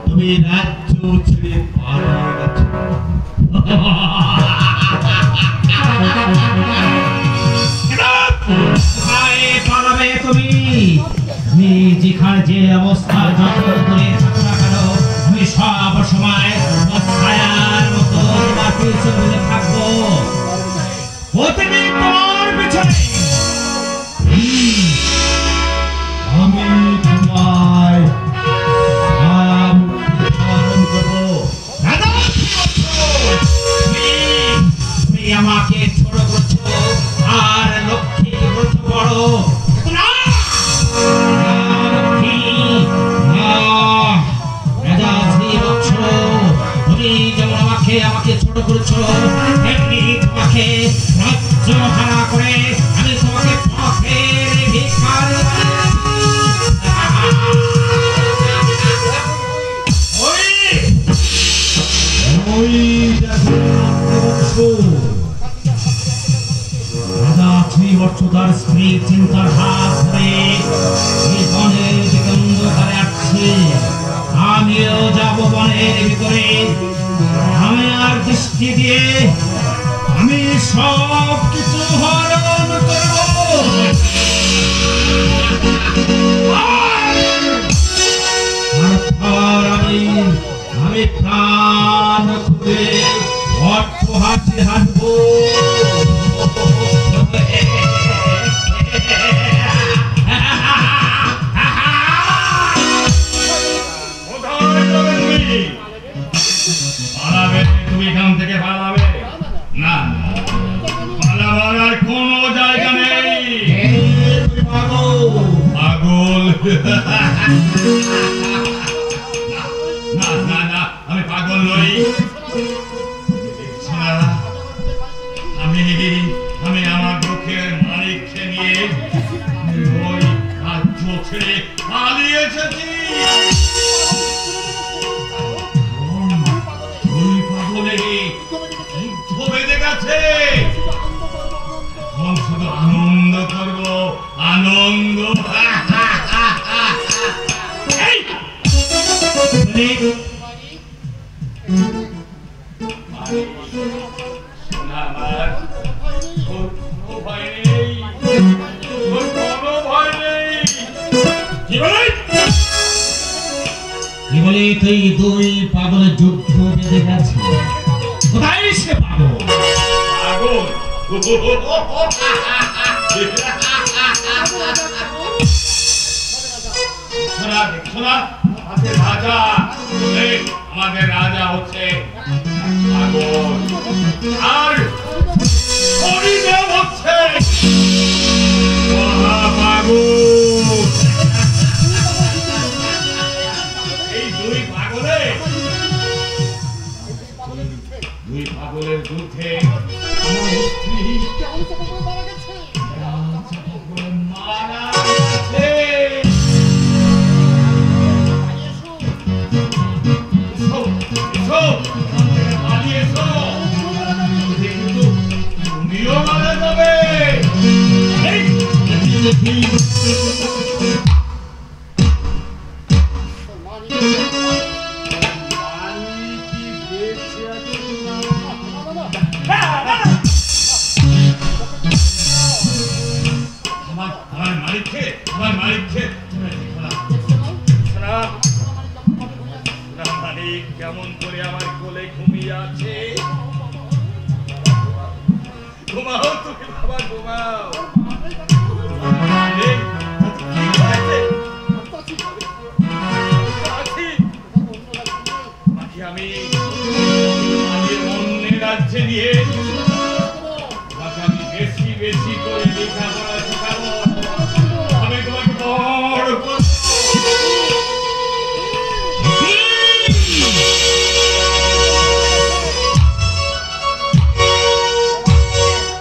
তুমি রাজ্য ছেড়ে পালিয়ে গেছো। পালাবে তুমি যেখানে যে অবস্থা যত্ন করে থাকো না কেন, আমি সব সময় ছায়ার মতো তোমার পিছনে থাকবো। প্রতিদিন তোমার পিছনে আমি তোমায় আমাকে ছোট করছো আর লক্ষ্মী করছো বড়। তুমি যেমন আমাকে ছোট করেছো, এমনি তোমাকে রাজ্য হারা করে আমি তোমাকে পথের ভিখার তার স্ত্রী চিন্তার হাত ধরে বনের দিগন্ধকারে আসছে। আমিও যাব বনের ভিতরে। আমি আর দৃষ্টি দিয়ে আমি সব কিছু হরণ করব। আমি প্রাণ খুলে অর্থ হাতে হাঁটবো। তুমি এখান থেকে পালাবে না, পালাবার আর কোনো জায়গা নেই। পাগল না না না, আমি পাগল নই। আমি আমার দুঃখের মালিককে নিয়ে ওই রাজ্য ছেড়ে পালিয়ে এসেছি। শুধু আনন্দ করব, আনন্দ। কি বলি তুই দুই পাগলের যুদ্ধ বেঁধে গেছে। কোথায় সে পাগল? পাগল আমাদের রাজা হচ্ছে পাগল, আর হরিদেব হচ্ছে মহাপাগল। এই দুই পাগলের যুদ্ধে মারা গেছে। তুমিও মারা যাবে। কেমন করে আমার কোলে ঘুমিয়ে আছে। ঘুমাও তুমি বাবা, ঘুমাও। আমি অন্য রাজ্যে নিয়ে আমি বেশি বেশি করে লেখাপড়া শেখাবো। আমি তোমাকে বড়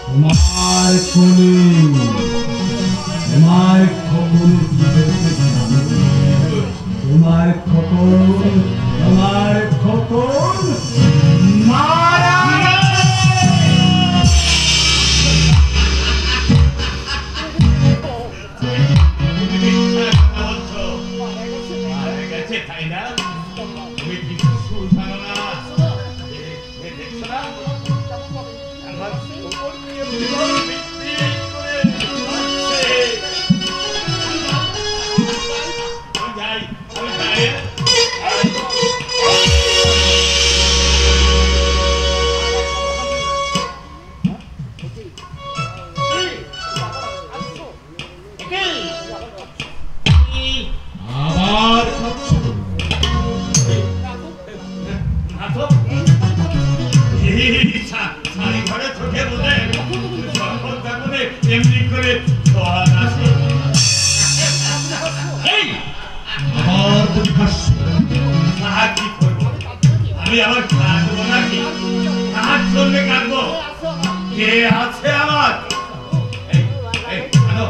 তোমার কোলে তোমার খবর নদী ভাসছে। আর কি করবো? আমি আবার কাঁদবো নাকি? কার জন্য কাঁদবো? কে আছে আমার? এই, এই, কাঁদো।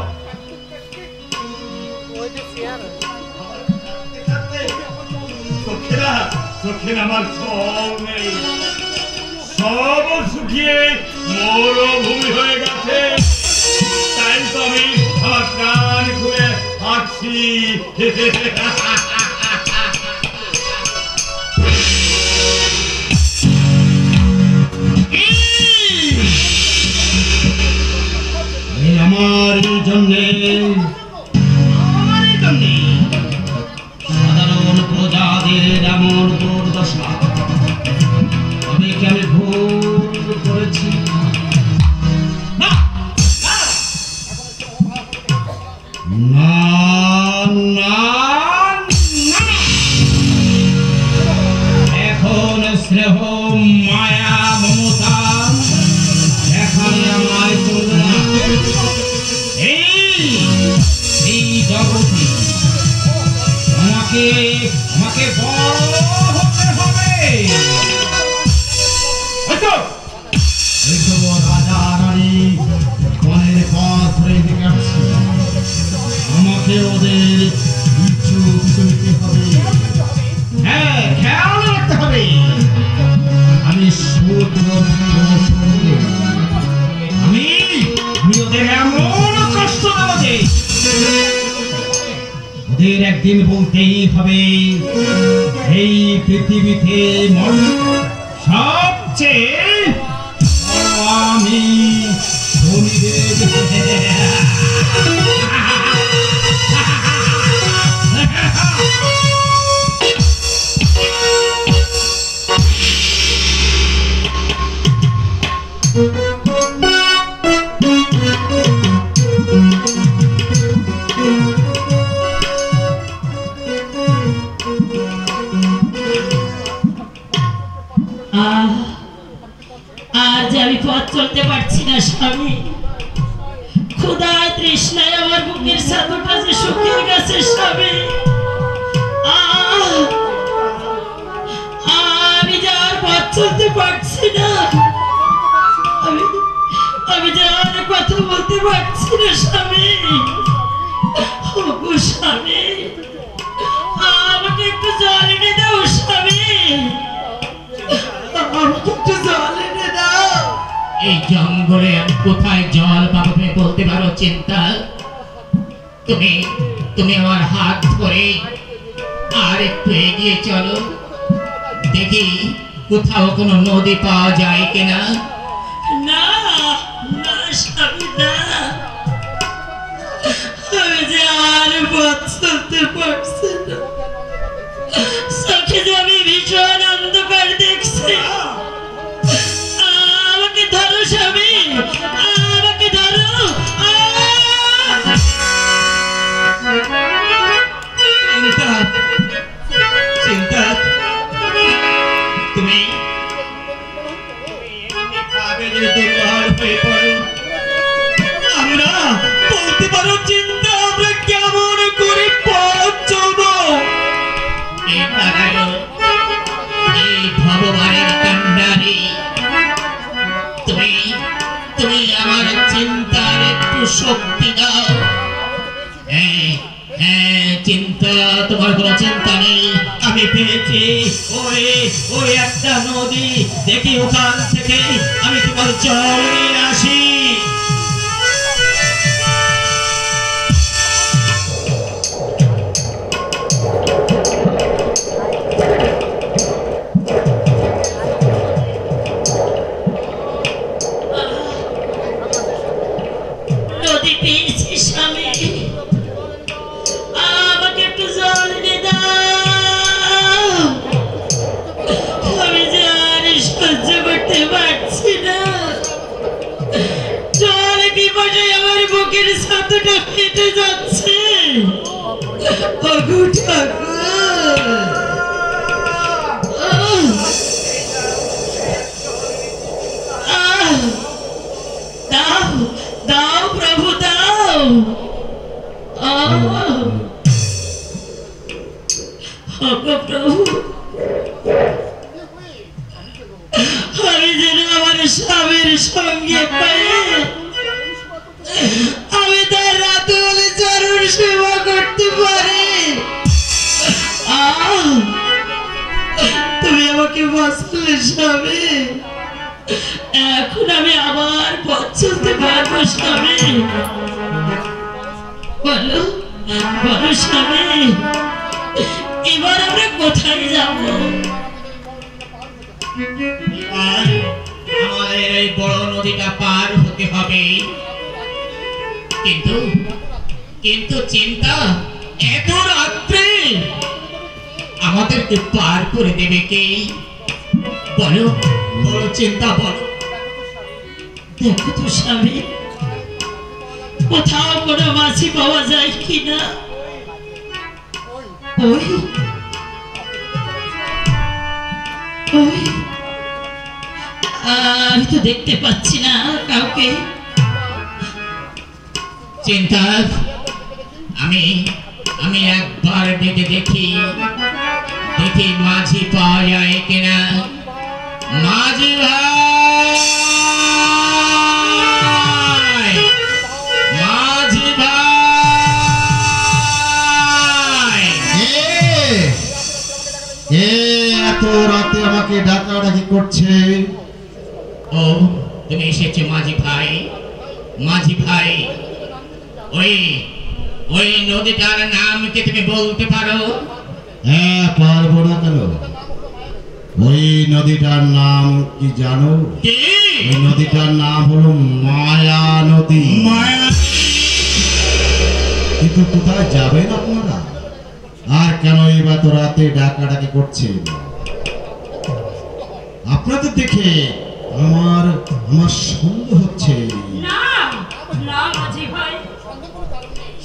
চোখে আমার জল নেই, সব শুকিয়ে মরুভূমি হয়ে গেছে। তাই তো আমি আমার প্রাণ খুলে হাঁটছি। আমার জন্যে সাধারণ প্রজাদের এমন দুর্দশা, আমি কি আমি ভুল করেছি? না না না, এখন স্নেহ মায়া মমতা এখানে আমায় চলবে না। এই জগতে আমাকে বড় হতে হবে। রাজা রানী বনের পথ ধরে এগিয়ে আসছে, আমাকে ওদের পিছু পিছু নিতে হবে। হ্যাঁ, খেয়াল রাখতে হবে আমি আমি ওদের এমন কষ্ট দেবো যে ওদের একদিন বলতেই হবে এই পৃথিবীতে সবচেয়ে আমি আজ আমি পথ চলতে পারছি না স্বামী, ক্ষুধায় তৃষ্ণায় আমার বুকের ছাতুটা যে শুকিয়ে গেছে স্বামী। আমি যে আর পথ চলতে পারছি না, আমি যে আর কথা বলতে পারছি না স্বামী। স্বামী, আমাকে একটু জল এনে দাও স্বামী, আমাকে একটু জল এনে দাও। এই জঙ্গলে আমি কোথায় জল পাবো বলতে পারো চিন্তা? তুমি আমার হাত ধরে আর একটু এগিয়ে চলো, দেখি কোথাও কোনো নদী পাওয়া যায় কিনা। না না স্বামী না, আমি যে আর পথ চলতে পারছি না, চোখে যে আমি ভীষণ অন্ধকার দেখছি। আমাকে ধরো স্বামী, আমাকে ধরো। চিন্তা, তুমি আমরা বলতে পারো চিন্তা, আমরা কেমন করে পথ চলবো? এই ভগবানের কান্ডারি, তুমি আমার চিন্তার একটু শক্তি দাও। হ্যাঁ, চিন্তা, তোমার কোনো চিন্তা নেই। আমি পেয়েছি ওই একটা নদী, দেখি ওখান থেকে আমি তোমার জল নিয়ে আসি। নদী পেয়েছি স্বামী, আমাকে একটু জল এনে দাও। আমি যে আর সহ্য করতে পারছি না, জল বিপদে আমার বুকের ছাতুটা ফেটে যাচ্ছে। দাও দাও প্রভু দাও। ওগো প্রভু, আমি যেন আমার স্বামীর সঙ্গে পেয়ে আমি তার রাতে বলে চরণ সেবা করতে পারি। তুমি আমাকে বাঁচালে স্বামী, এখন আমি আবার পথ চলতে পারবো স্বামী। বলো বলো স্বামী, এবার আমরা কোথায় যাব? আর আমাদের এই বড় নদীটা পার হতে হবে, কিন্তু কিন্তু চিন্তা, এত রাত্রে আমাদেরকে পার করে দেবে কে? বলো বলো চিন্তা, বলো। দেখো তো স্বামী, কোথাও কোনো মাছি পাওয়া যায় কিনা। ওই ওই আমি তো দেখতে পাচ্ছি না কাউকে। চিন্তা, আমি আমি একবার ডেকে দেখি, দেখি মাঝি পাওয়া যায় কিনা। মাঝি ভাই, মাঝি ভাই, এত রাতে আমাকে ডাকাডাকি করছে? ও তুমি এসেছো মাঝি ভাই। মাঝি ভাই, ওই ওই নদীটার নাম কি তুমি বলতে পারো? হ্যাঁ, পারবো না কেন? ওই নদীটার নাম কি জানো? কি? ওই নদীটার নাম হলো মায়া নদী। মায়া। কিন্তু কোথায় যাবেন আপনারা? আর কেন এবার তো রাতে ডাকাডাকি করছেন? আপনাদের দেখে আমার আমার সন্দেহ হচ্ছে। না না মাঝি ভাই,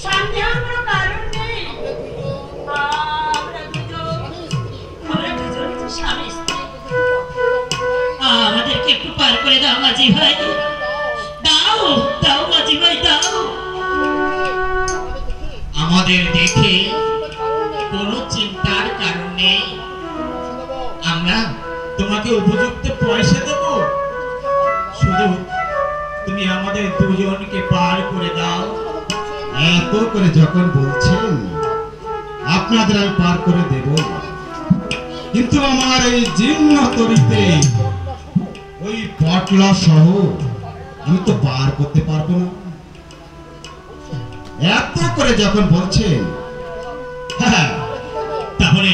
সন্দেহের কোনো কারণ নেই। আমরা দুজন স্বামী স্ত্রী। আমাদেরকে একটু পার করে দাও মাঝি ভাই, দাও দাও মাঝি ভাই দাও। আমাদের দেখে কোনো চিন্তার কারণ নেই, আমরা তোমাকে উপযুক্ত পয়সা দেব, শুধু তুমি আমাদের দুজনকে পার করে দাও। এত করে যখন বলছেন, আপনাদের আমি পার করে দেব, কিন্তু আমার এই জীর্ণ তরিতে ওই পটলা সহ আমি তো পার করতে পারবো না। এত করে যখন বলছেন, হ্যাঁ, তাহলে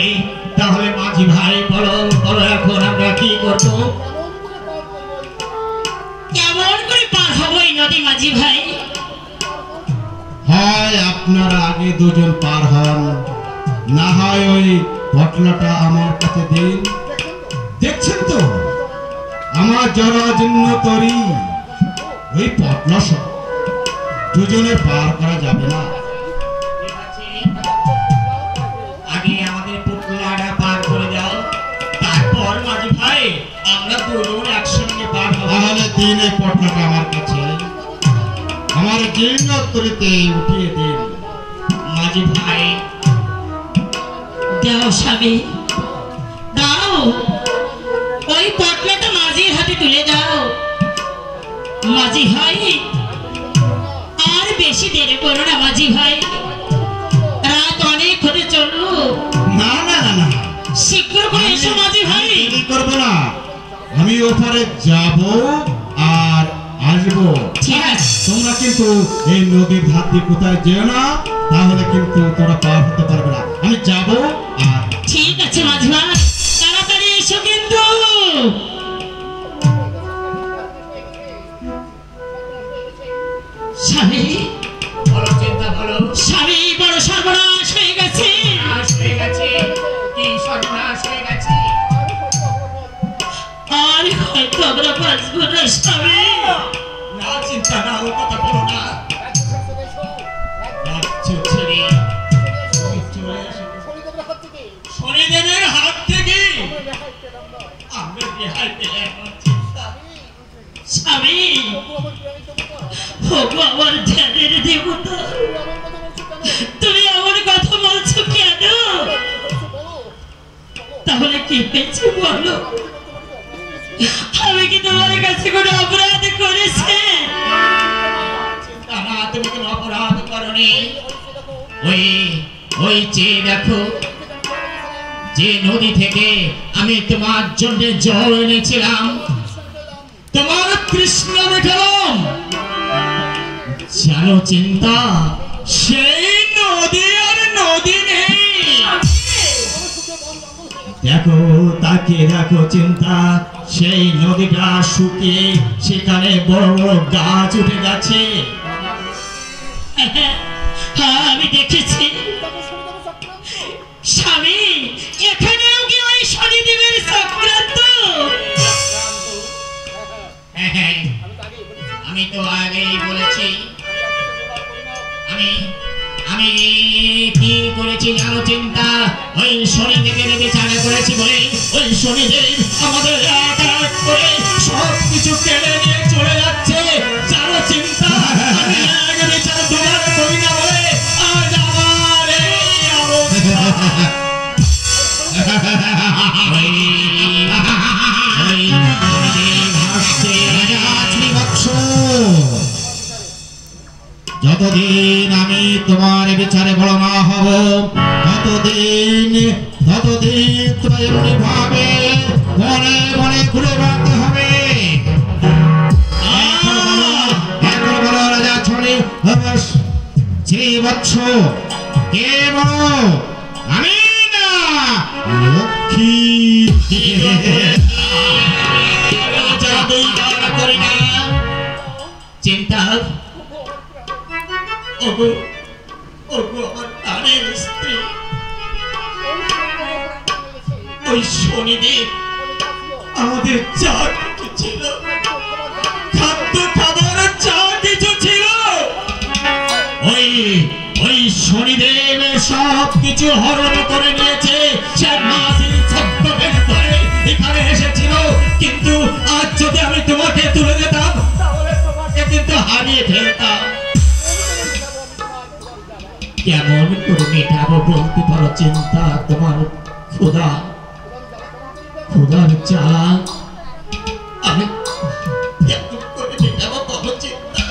তাহলে মাঝি ভাই বলো বলো, এখন আমরা কি করব? কেমন করে পার হবো এই নদী মাঝি ভাই? হয় আপনারা আগে দুজন পার হন, না হয় ওই পটলাটা আমার কাছে দিন। দেখছেন তো আমার জরাজীর্ণ তরি, ওই পটলা সহ দুজনে পার করা যাবে না। ঠিক আছে, আগে আমাদের পুটলাটা পার করে দাও, তারপর মাঝি ভাই আমরা দুজন একসঙ্গে পার হব। তাহলে দিন এই পটলাটা আমার কাছে, আমার জীর্ণ তরিতে উঠিয়ে দিন। মাঝি ভাই, দাও স্বামী দাও, ওই পটলাটা মাঝির হাতে তুলে দাও। মাঝি ভাই, আর বেশি দেরি করো না মাঝি ভাই, রাত অনেক হতে চললো। না না না না, শীঘ্র করে এসো মাঝি ভাই। আমি দেরি করবো না, আমি ওপারে যাব আর আসবো। ঠিক আছে। তোমরা কিন্তু এই নদীর ধার দিয়ে কোথায় যেও না, তাহলে কিন্তু তোমরা পার হতে পারবে না। আমি যাব আর ঠিক আছে মাঝি ভাই, তাড়াতাড়ি এসো কিন্তু। স্বামী বলো চিন্তা, বলো। স্বামী, বড় সর্বনাশ হয়ে গেছে। সর্বনাশ হয়ে গেছে? কি সর্বনাশ হয়ে গেছে? আর হয়তো আমরা বাঁচবো না স্বামী। না চিন্তা, না ও কথা বলো না। রাজ্য ছেড়ে চলে এসো। শনিদেবের হাত থেকে আমরা রেহাই পেলে এখন চিন্তা। স্বামী, ওগো আমার ধ্যানের দেবতা, তুমি আমার কথা বলছো কেন? কি হয়েছে বলো? আমি কি তোমার কাছে কোনো অপরাধ করেছি? না, তুমি কোনো অপরাধ করনি। ওই ওই চেয়ে দেখো, যে নদী থেকে আমি তোমার জন্য জল এনেছিলাম, তোমার তৃষ্ণা মেটালাম, জানো চিন্তা, সেই নদী আর নদী নেই। দেখো, তাকে দেখো চিন্তা, সেই নদীটা শুকিয়ে সেখানে বড় বড় গাছ উঠে গেছে। হ্যাঁ, আমি দেখেছি স্বামী, এখানেও কি ওই শনিদেবের চক্রান্ত? হ্যাঁ, আমি তো আগেই বলেছি। আমি কি করেছি জানো চিন্তা? ওই শনিদেবের বিচারে করেছি বলে ওই শনিদেব আমাদের এক এক করে সব কিছু কেড়ে নিয়ে চলে যাচ্ছে, জানো চিন্তা? আমি এক বিচার দুবার করি না বলে আজ আমার এই অবস্থা। ওই শনিদেব হাসছে। যতদিন আমি তোমার বিচারে বড় না হব, ততদিন তোমায় এমনি ভাবে মনে মনে ঘুরে বেড়াতে হবে। এখন বলো রাজা ছড়ি শ্রী বৎস, কে বলো? আমি না, লক্ষ্মী। চিন্তা, ওগো ওগো আমার প্রাণের স্ত্রী, ওই শনিদেব আমাদের যা কিছু ছিল, খাদ্য খাবার যা কিছু ছিল, ওই শনিদেব সব কিছু হরণ করে নিয়েছে। সে মাসির ছদ্মবেশ ধরে এখানে এসেছিল, কিন্তু আজ যদি আমি তোমাকে তুলে দিতাম তাহলে তোমাকে কিন্তু হারিয়ে ফেলতাম। কেমন করে মেটাবো বলতে পারো চিন্তা? তোমার ক্ষুধার জ্বালা আমি কেমন করে মেটাবো বলো চিন্তা?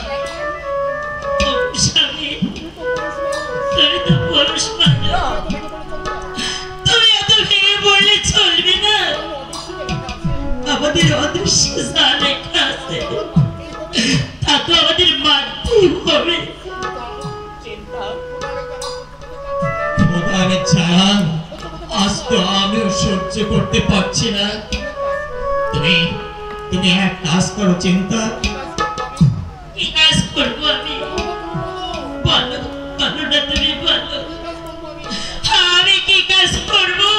স্বামী, তুমি তো পুরুষ মানুষ, তুমি এত ভেঙে পড়লে চলবে না। আমাদের অদৃশ্য যা লেখা আছে তা তো আমাদের মানতেই হবে। ক্ষুধার জ্বালা আজ তো আমিও সহ্য করতে পারছি না। তুমি এক কাজ করো চিন্তা। কি কাজ করবো আমি? বলো, বলো না, তুমি বলো, আমি কি কাজ করবো?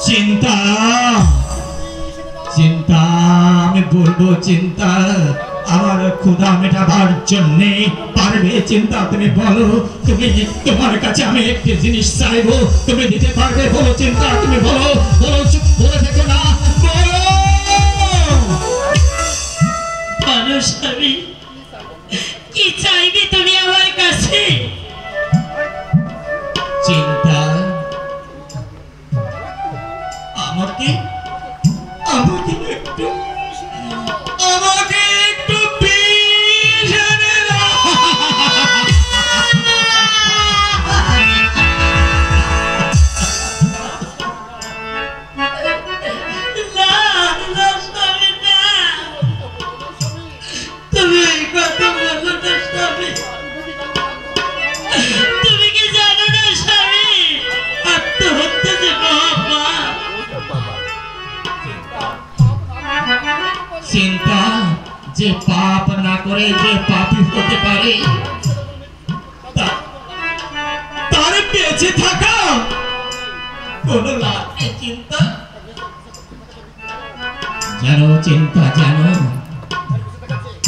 চিন্তা চিন্তা আমি বলবো চিন্তা, আমার ক্ষুধা মেটাবার জন্য পারবে চিন্তা? তুমি বলো, তুমি তোমার কাছে আমি একটি জিনিস চাইবো, তুমি দিতে পারবে? বলো চিন্তা, তুমি বলো, বলো, চুপ করে থেকো না, বলো। বলো স্বামী, কি চাইবে তুমি আমার কাছে? চিন্তা, আমাকে একটু বিষ এনে দাও। না, না স্বামী, না, তুমি এই কথা বলো না স্বামী। তুমি কি জানো না স্বামী, আত্মহত্যা যে মহাপাপ। চিন্তা, যে পাপ না করে যে পাপী হতে পারে তার বেঁচে থাকা কোনো লাভ নেই চিন্তা। জানো চিন্তা, জানো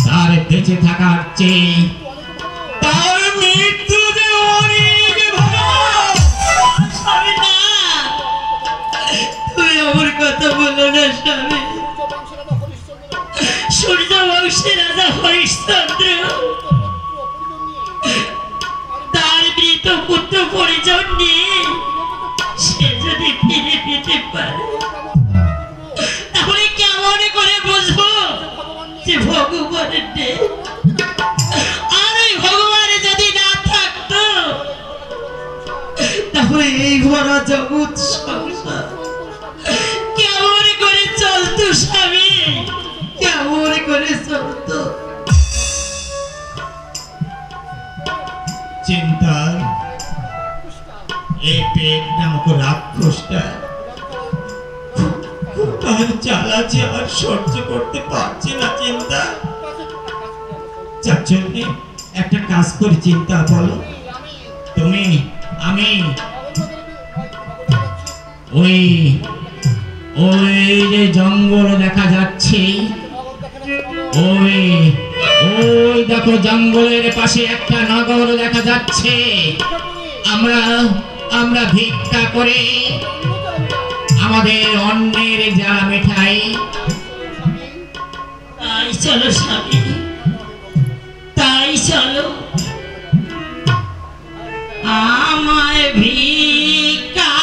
তার বেঁচে থাকার চেয়ে তার মৃত্যু যে অনেক ভালো। স্বামী না, তুমি আমার কথা বলো না স্বামী। সূর্য বংশের রাজা হরিশ্চন্দ্র তার মৃত পুত্র পরিজন নিয়ে সে যদি ফিরে পেতে পারে হয়ে এই ভরা জগৎ সংসার কেমন করে চলতো স্বামী, কেমন করে চলতো। চিন্তা এই পেট নামক রাক্ষসটা আর জ্বালাচ্ছে, আর সহ্য করতে পারছি না চিন্তা। যার জন্যে একটা কাজ করি চিন্তা, বলো তুমি আমি ওই ওই যে জঙ্গল দেখা যাচ্ছে, ওই ওই দেখো জঙ্গলের পাশে একটা নগর দেখা যাচ্ছে। আমরা আমরা ভিক্ষা করে আমাদের অন্যের যা মিঠাই, তাই চলো স্বামী, তাই চলো। আমায় ভিক্ষা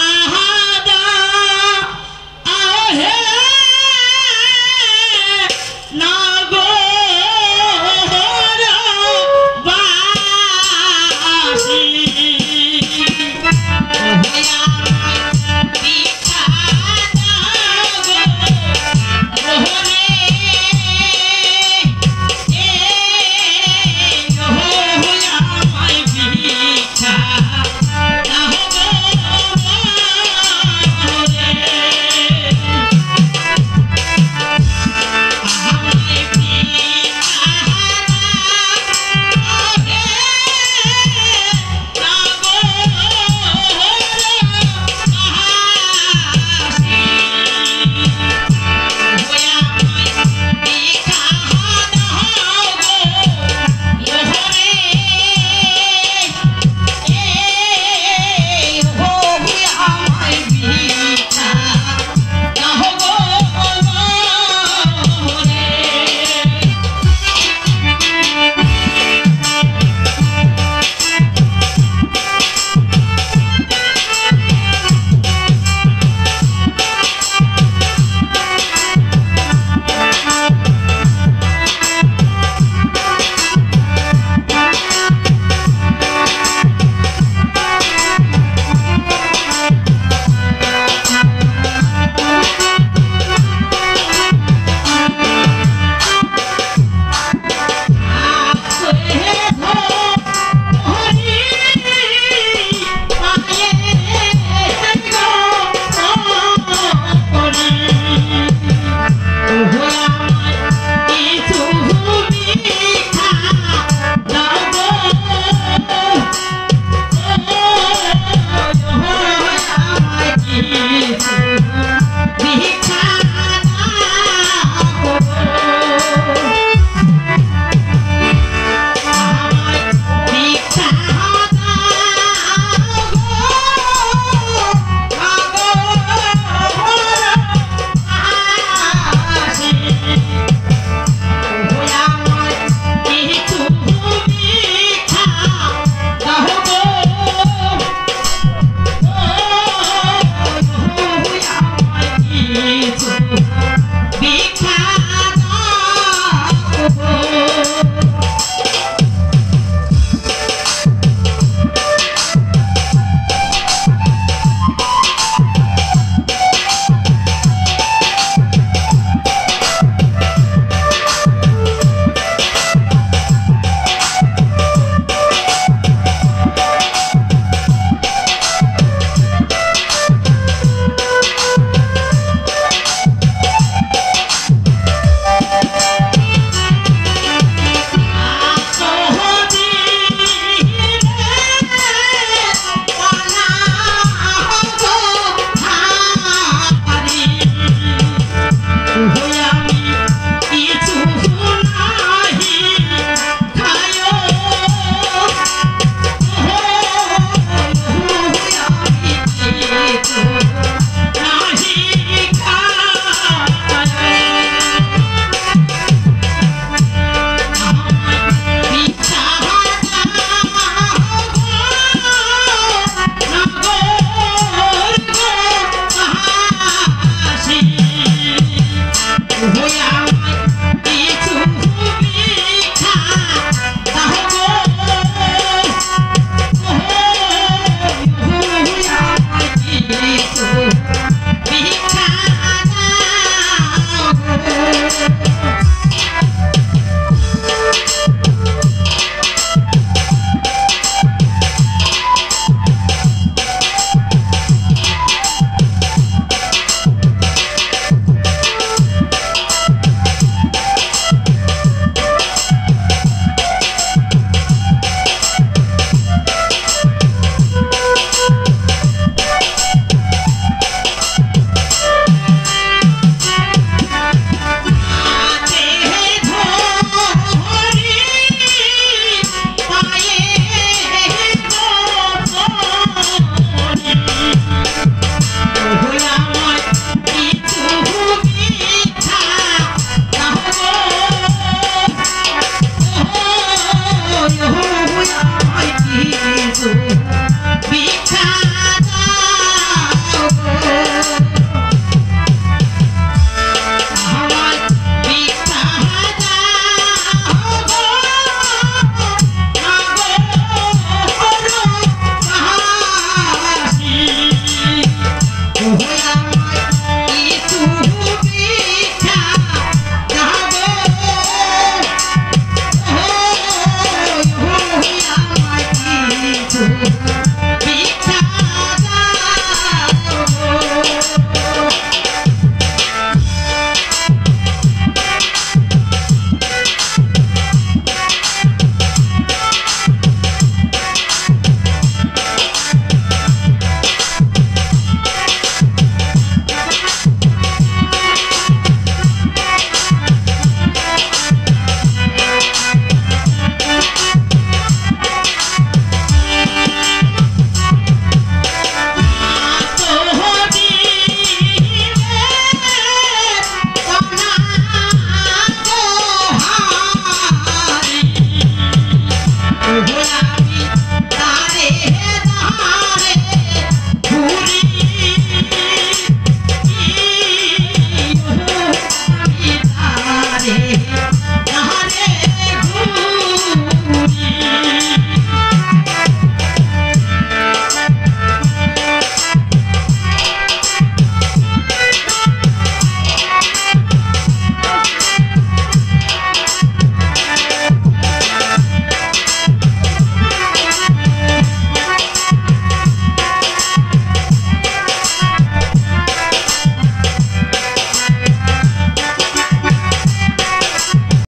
দাও হে নগরবাসী।